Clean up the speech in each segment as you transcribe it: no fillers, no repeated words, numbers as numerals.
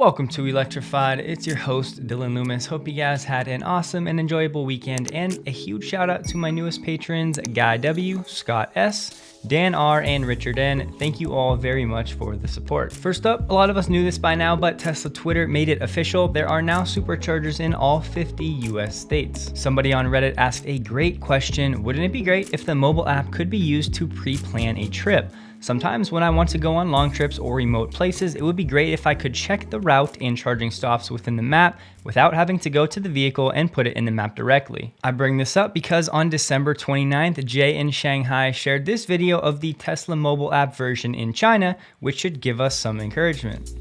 Welcome to Electrified. It's your host, Dylan Loomis. Hope you guys had an awesome and enjoyable weekend, and a huge shout out to my newest patrons, Guy W, Scott S, Dan R, and Richard N. Thank you all very much for the support. First up, a lot of us knew this by now, but Tesla Twitter made it official. There are now superchargers in all 50 US states. Somebody on Reddit asked a great question: wouldn't it be great if the mobile app could be used to pre-plan a trip? Sometimes when I want to go on long trips or remote places, it would be great if I could check the route and charging stops within the map without having to go to the vehicle and put it in the map directly. I bring this up because on December 29th, Jay in Shanghai shared this video of the Tesla mobile app version in China, which should give us some encouragement.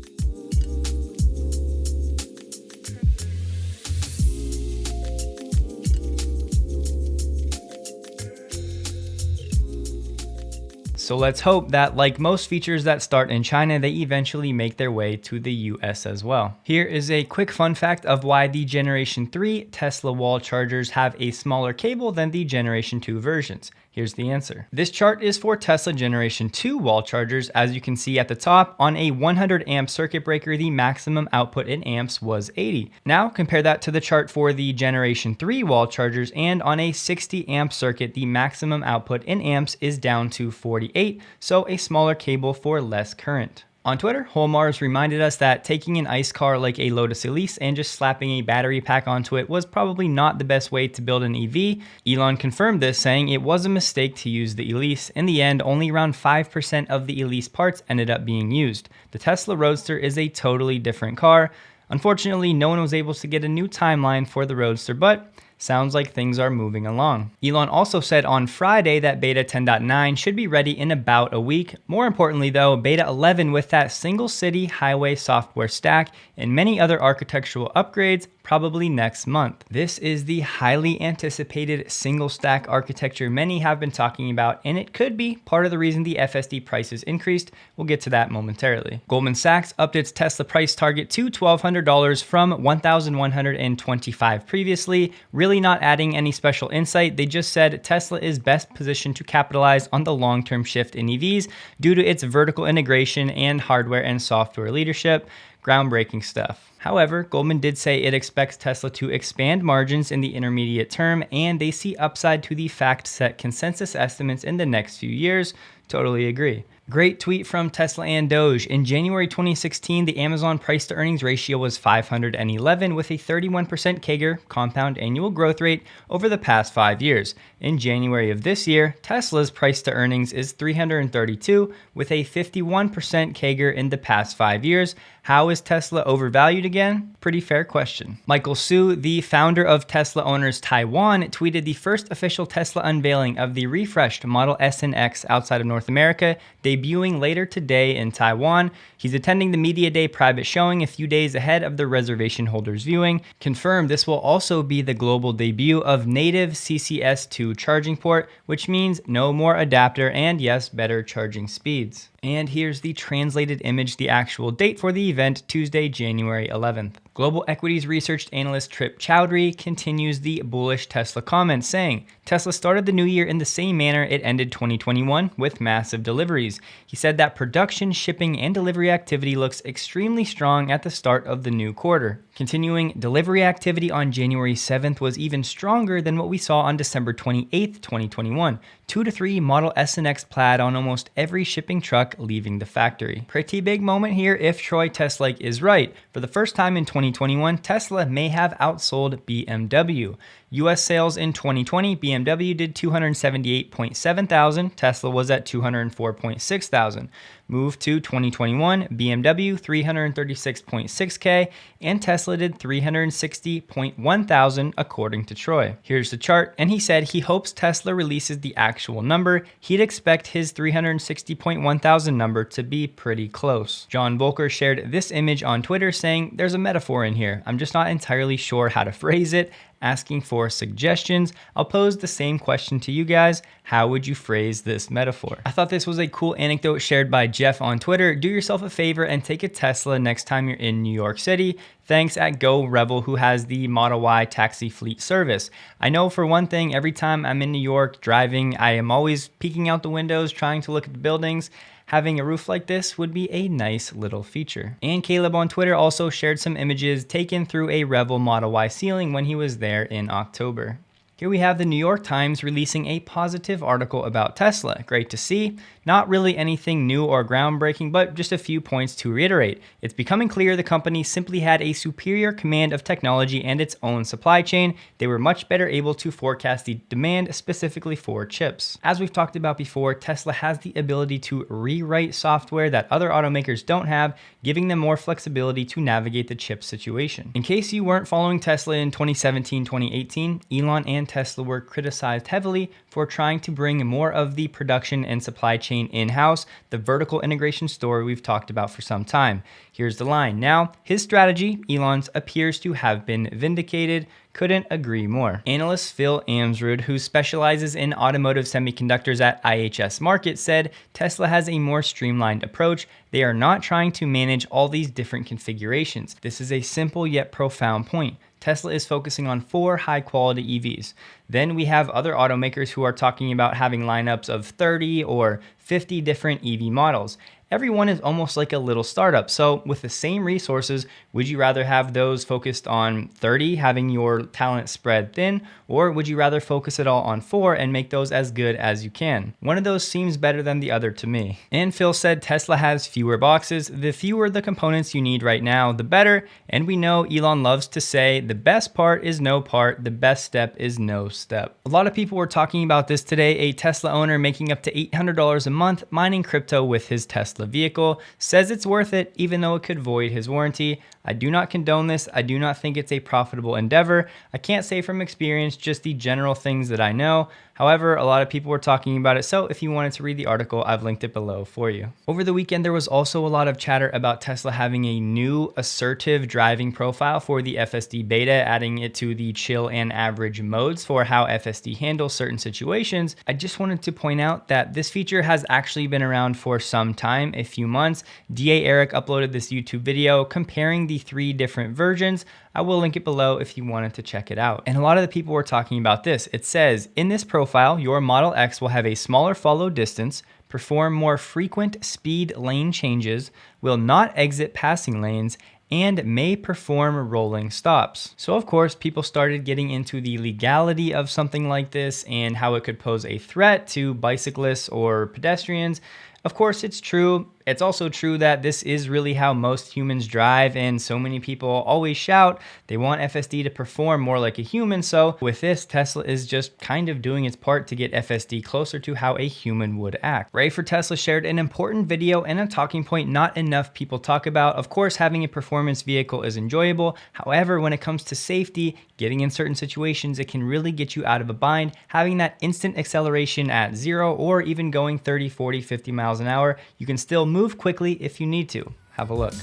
So let's hope that, like most features that start in China, they eventually make their way to the US as well. Here is a quick fun fact of why the Generation 3 Tesla wall chargers have a smaller cable than the Generation 2 versions. Here's the answer. This chart is for Tesla Generation 2 wall chargers. As you can see at the top, on a 100 amp circuit breaker, the maximum output in amps was 80. Now compare that to the chart for the Generation 3 wall chargers, and on a 60 amp circuit, the maximum output in amps is down to 48, so a smaller cable for less current. On Twitter, Holmars reminded us that taking an ICE car like a Lotus Elise and just slapping a battery pack onto it was probably not the best way to build an EV. Elon confirmed this, saying it was a mistake to use the Elise. In the end, only around 5% of the Elise parts ended up being used. The Tesla Roadster is a totally different car. Unfortunately, no one was able to get a new timeline for the Roadster, but sounds like things are moving along. Elon also said on Friday that Beta 10.9 should be ready in about a week. More importantly though, Beta 11 with that single city highway software stack and many other architectural upgrades probably next month. This is the highly anticipated single stack architecture many have been talking about, and it could be part of the reason the FSD prices increased. We'll get to that momentarily. Goldman Sachs upped its Tesla price target to $1,200 from $1,125 previously, really not adding any special insight. They just said Tesla is best positioned to capitalize on the long-term shift in EVs due to its vertical integration and hardware and software leadership. Groundbreaking stuff. However, Goldman did say it expects Tesla to expand margins in the intermediate term, and they see upside to the FactSet consensus estimates in the next few years. Totally agree. Great tweet from Tesla and Doge. In January 2016, the Amazon price to earnings ratio was 511 with a 31% CAGR compound annual growth rate over the past 5 years. In January of this year, Tesla's price to earnings is 332 with a 51% CAGR in the past 5 years. How is Tesla overvalued again? Pretty fair question. Michael Su, the founder of Tesla Owners Taiwan, tweeted the first official Tesla unveiling of the refreshed Model S and X outside of North America, debuting later today in Taiwan. He's attending the Media Day private showing a few days ahead of the reservation holders viewing. Confirmed this will also be the global debut of native CCS2 charging port, which means no more adapter and yes, better charging speeds. And here's the translated image, the actual date for the event, Tuesday, January 11th. Global equities research analyst Trip Chowdhury continues the bullish Tesla comments, saying, Tesla started the new year in the same manner it ended 2021 with massive deliveries. He said that production, shipping, and delivery activity looks extremely strong at the start of the new quarter. Continuing, delivery activity on January 7th was even stronger than what we saw on December 28th, 2021. 2 to 3 Model S and X Plaid on almost every shipping truck leaving the factory. Pretty big moment here if Troy Teslake is right. For the first time in 2021, Tesla may have outsold BMW. US sales in 2020, BMW did 278.7 thousand, Tesla was at 204.6 thousand. Move to 2021, BMW 336.6K, and Tesla did 360.1 thousand according to Troy. Here's the chart, and he said he hopes Tesla releases the actual number. He'd expect his 360.1 thousand number to be pretty close. John Volker shared this image on Twitter saying, there's a metaphor in here. I'm just not entirely sure how to phrase it. Asking for suggestions. I'll pose the same question to you guys. How would you phrase this metaphor? I thought this was a cool anecdote shared by Jeff on Twitter. Do yourself a favor and take a Tesla next time you're in New York City. Thanks at Go Revel, who has the Model Y taxi fleet service. I know for one thing, every time I'm in New York driving, I am always peeking out the windows, trying to look at the buildings. having a roof like this would be a nice little feature. And Caleb on Twitter also shared some images taken through a Revel Model Y ceiling when he was there in October. Here we have the New York Times releasing a positive article about Tesla. Great to see. Not really anything new or groundbreaking, but just a few points to reiterate. It's becoming clear the company simply had a superior command of technology and its own supply chain. They were much better able to forecast the demand specifically for chips. As we've talked about before, Tesla has the ability to rewrite software that other automakers don't have, giving them more flexibility to navigate the chip situation. In case you weren't following Tesla in 2017-2018, Elon and Tesla were criticized heavily for trying to bring more of the production and supply chain in-house, the vertical integration story we've talked about for some time. Here's the line. Now, his strategy, Elon's, appears to have been vindicated. Couldn't agree more. Analyst Phil Amsrud, who specializes in automotive semiconductors at IHS Markit, said Tesla has a more streamlined approach. They are not trying to manage all these different configurations. This is a simple yet profound point. Tesla is focusing on 4 high-quality EVs. Then we have other automakers who are talking about having lineups of 30 or 50 different EV models. Everyone is almost like a little startup. So with the same resources, would you rather have those focused on 30, having your talent spread thin, or would you rather focus it all on 4 and make those as good as you can? One of those seems better than the other to me. And Phil said Tesla has fewer boxes. The fewer the components you need right now, the better. And we know Elon loves to say the best part is no part, the best step is no step. A lot of people were talking about this today. A Tesla owner making up to $800 a month mining crypto with his Tesla vehicle says it's worth it even though it could void his warranty. I do not condone this. I do not think it's a profitable endeavor. I can't say from experience, just the general things that I know. However, a lot of people were talking about it, so if you wanted to read the article, I've linked it below for you. Over the weekend, there was also a lot of chatter about Tesla having a new assertive driving profile for the FSD beta, adding it to the chill and average modes for how FSD handles certain situations. I just wanted to point out that this feature has actually been around for some time, a few months. DA Eric uploaded this YouTube video comparing the 3 different versions. I will link it below if you wanted to check it out. And a lot of the people were talking about this. It says, in this profile, your Model X will have a smaller follow distance, perform more frequent speed lane changes, will not exit passing lanes, and may perform rolling stops. So of course, people started getting into the legality of something like this and how it could pose a threat to bicyclists or pedestrians. Of course, it's true. It's also true that this is really how most humans drive, and so many people always shout they want FSD to perform more like a human. So with this, Tesla is just kind of doing its part to get FSD closer to how a human would act. Ray for Tesla shared an important video and a talking point not enough people talk about. Of course, having a performance vehicle is enjoyable. However, when it comes to safety, getting in certain situations, it can really get you out of a bind. Having that instant acceleration at 0 or even going 30, 40, 50 miles an hour, you can still move quickly if you need to. Have a look.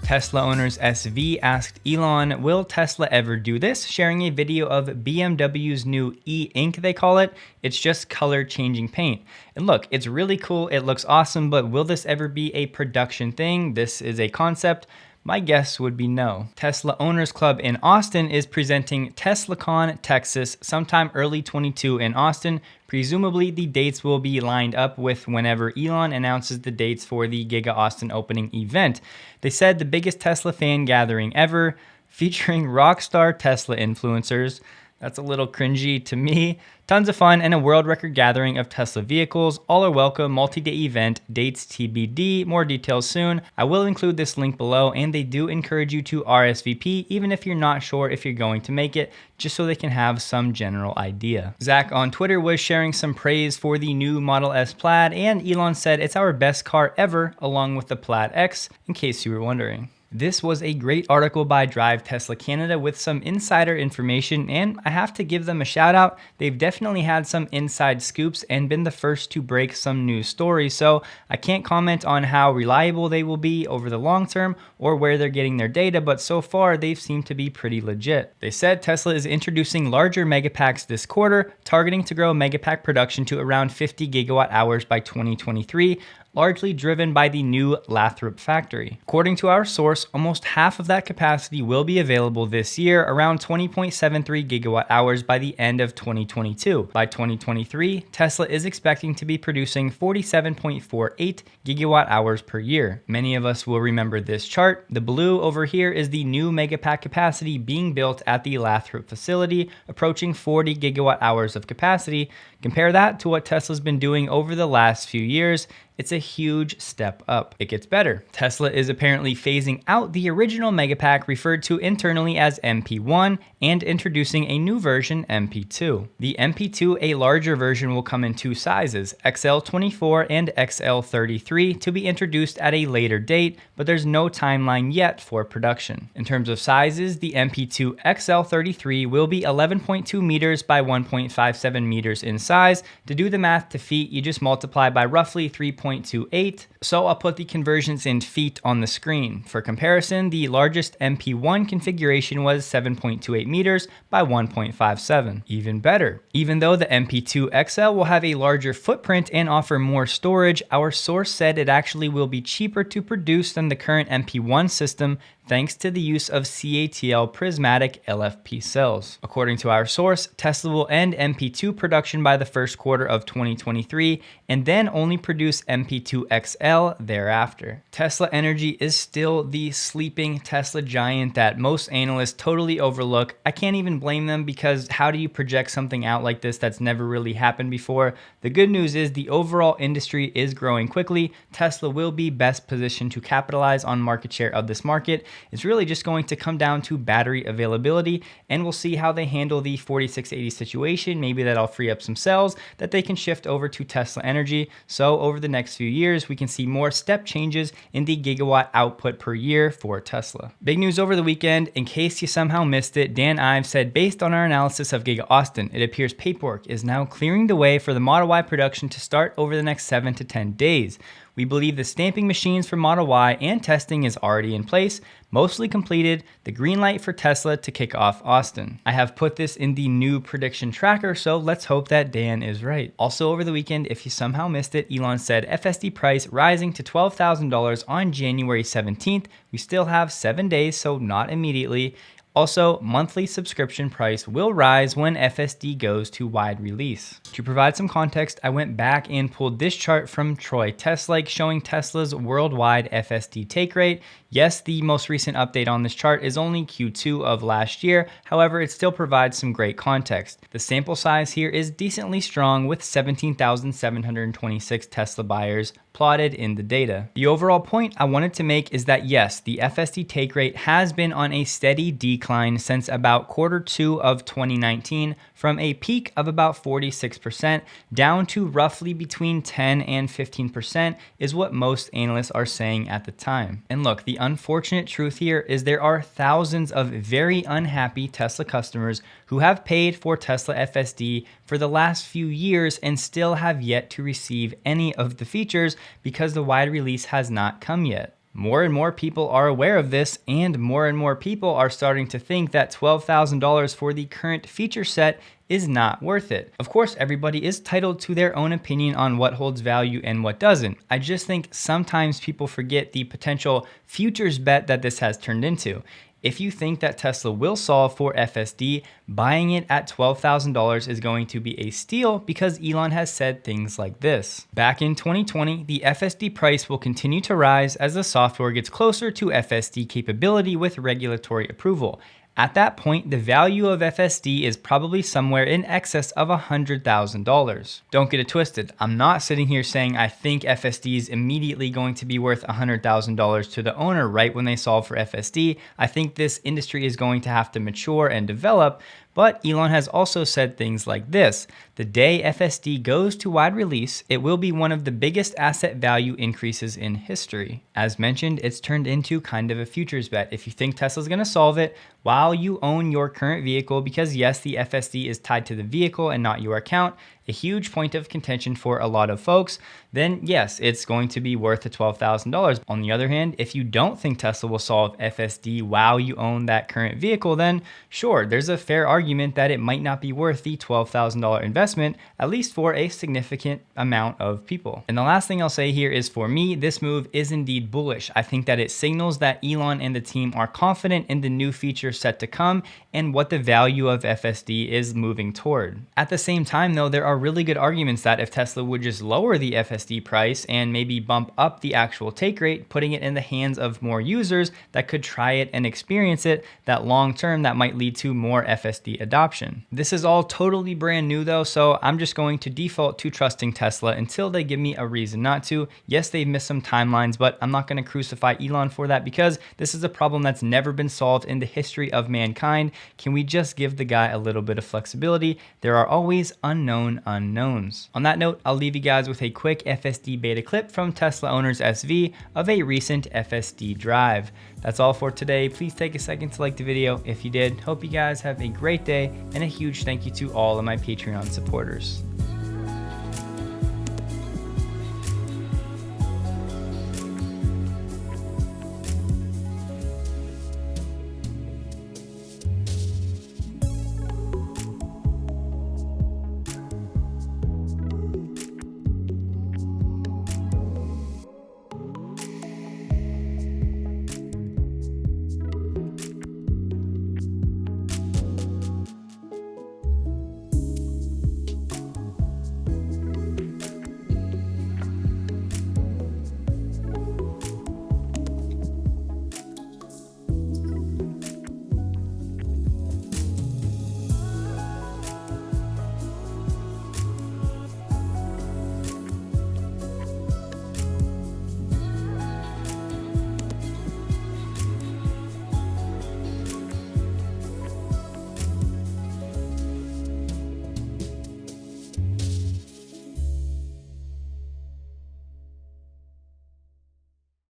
Tesla owners SV asked Elon, will Tesla ever do this? Sharing a video of BMW's new e-ink, they call it. It's just color changing paint. And look, it's really cool. It looks awesome, but will this ever be a production thing? This is a concept. My guess would be no. Tesla Owners Club in Austin is presenting TeslaCon Texas sometime early 22 in Austin. Presumably the dates will be lined up with whenever Elon announces the dates for the Giga Austin opening event. They said the biggest Tesla fan gathering ever, featuring rockstar Tesla influencers. That's a little cringy to me. Tons of fun and a world record gathering of Tesla vehicles. All are welcome, multi-day event, dates TBD, more details soon. I will include this link below, and they do encourage you to RSVP even if you're not sure if you're going to make it, just so they can have some general idea. Zach on Twitter was sharing some praise for the new Model S Plaid, and Elon said it's our best car ever, along with the Plaid X, in case you were wondering. This was a great article by Drive Tesla Canada with some insider information, and I have to give them a shout out. They've definitely had some inside scoops and been the first to break some news stories, so I can't comment on how reliable they will be over the long term or where they're getting their data, but so far they've seemed to be pretty legit. They said Tesla is introducing larger megapacks this quarter, targeting to grow megapack production to around 50 gigawatt hours by 2023. largely driven by the new Lathrop factory. According to our source, almost half of that capacity will be available this year, around 20.73 gigawatt hours by the end of 2022. By 2023, Tesla is expecting to be producing 47.48 gigawatt hours per year. Many of us will remember this chart. The blue over here is the new megapack capacity being built at the Lathrop facility, approaching 40 gigawatt hours of capacity. Compare that to what Tesla's been doing over the last few years. It's a huge step up. It gets better. Tesla is apparently phasing out the original Megapack referred to internally as MP1 and introducing a new version, MP2. The MP2, a larger version, will come in two sizes, XL24 and XL33, to be introduced at a later date, but there's no timeline yet for production. In terms of sizes, the MP2 XL33 will be 11.2 meters by 1.57 meters in size. To do the math to feet, you just multiply by roughly 3.28. So I'll put the conversions in feet on the screen. For comparison, the largest MP1 configuration was 7.28 meters by 1.57. Even better. Even though the MP2 XL will have a larger footprint and offer more storage, our source said it actually will be cheaper to produce than the current MP1 system, thanks to the use of CATL prismatic LFP cells. According to our source, Tesla will end MP2 production by the first quarter of 2023 and then only produce MP2 XL thereafter. Tesla Energy is still the sleeping Tesla giant that most analysts totally overlook. I can't even blame them, because how do you project something out like this that's never really happened before? The good news is the overall industry is growing quickly. Tesla will be best positioned to capitalize on market share of this market. It's really just going to come down to battery availability, and we'll see how they handle the 4680 situation. Maybe that'll free up some cells that they can shift over to Tesla Energy. So over the next few years, we can see more step changes in the gigawatt output per year for Tesla. Big news over the weekend. In case you somehow missed it, Dan Ives said, based on our analysis of Giga Austin, it appears paperwork is now clearing the way for the Model Y production to start over the next 7 to 10 days. We believe the stamping machines for Model Y and testing is already in place, mostly completed, the green light for Tesla to kick off Austin. I have put this in the new prediction tracker, so let's hope that Dan is right. Also over the weekend, if you somehow missed it, Elon said FSD price rising to $12,000 on January 17th. We still have 7 days, so not immediately. Also, monthly subscription price will rise when FSD goes to wide release. To provide some context, I went back and pulled this chart from Troy Teslike showing Tesla's worldwide FSD take rate. Yes, the most recent update on this chart is only Q2 of last year. However, it still provides some great context. The sample size here is decently strong with 17,726 Tesla buyers plotted in the data. The overall point I wanted to make is that yes, the FSD take rate has been on a steady decline since about Q2 of 2019, from a peak of about 46% down to roughly between 10 and 15% is what most analysts are saying at the time. And look, the unfortunate truth here is there are thousands of very unhappy Tesla customers who have paid for Tesla FSD for the last few years and still have yet to receive any of the features because the wide release has not come yet. More and more people are aware of this, and more people are starting to think that $12,000 for the current feature set is not worth it. Of course, everybody is entitled to their own opinion on what holds value and what doesn't. I just think sometimes people forget the potential futures bet that this has turned into. If you think that Tesla will solve for FSD, buying it at $12,000 is going to be a steal, because Elon has said things like this. Back in 2020, the FSD price will continue to rise as the software gets closer to FSD capability with regulatory approval. At that point, the value of FSD is probably somewhere in excess of $100,000. Don't get it twisted. I'm not sitting here saying I think FSD is immediately going to be worth $100,000 to the owner right when they solve for FSD. I think this industry is going to have to mature and develop. But Elon has also said things like this: the day FSD goes to wide release, it will be one of the biggest asset value increases in history. As mentioned, it's turned into kind of a futures bet. If you think Tesla's going to solve it while you own your current vehicle, because yes, the FSD is tied to the vehicle and not your account, a huge point of contention for a lot of folks, then yes, it's going to be worth the $12,000. On the other hand, if you don't think Tesla will solve FSD while you own that current vehicle, then sure, there's a fair argument argument that it might not be worth the $12,000 investment, at least for a significant amount of people. And the last thing I'll say here is, for me, this move is indeed bullish. I think that it signals that Elon and the team are confident in the new features set to come and what the value of FSD is moving toward. At the same time though, there are really good arguments that if Tesla would just lower the FSD price and maybe bump up the actual take rate, putting it in the hands of more users that could try it and experience it, that long term that might lead to more FSD adoption. This is all totally brand new though, so I'm just going to default to trusting Tesla until they give me a reason not to. Yes, they've missed some timelines, but I'm not going to crucify Elon for that because this is a problem that's never been solved in the history of mankind. Can we just give the guy a little bit of flexibility? There are always unknown unknowns. On that note, I'll leave you guys with a quick FSD beta clip from Tesla owners SV of a recent FSD drive. That's all for today. Please take a second to like the video if you did. Hope you guys have a great day, and a huge thank you to all of my Patreon supporters.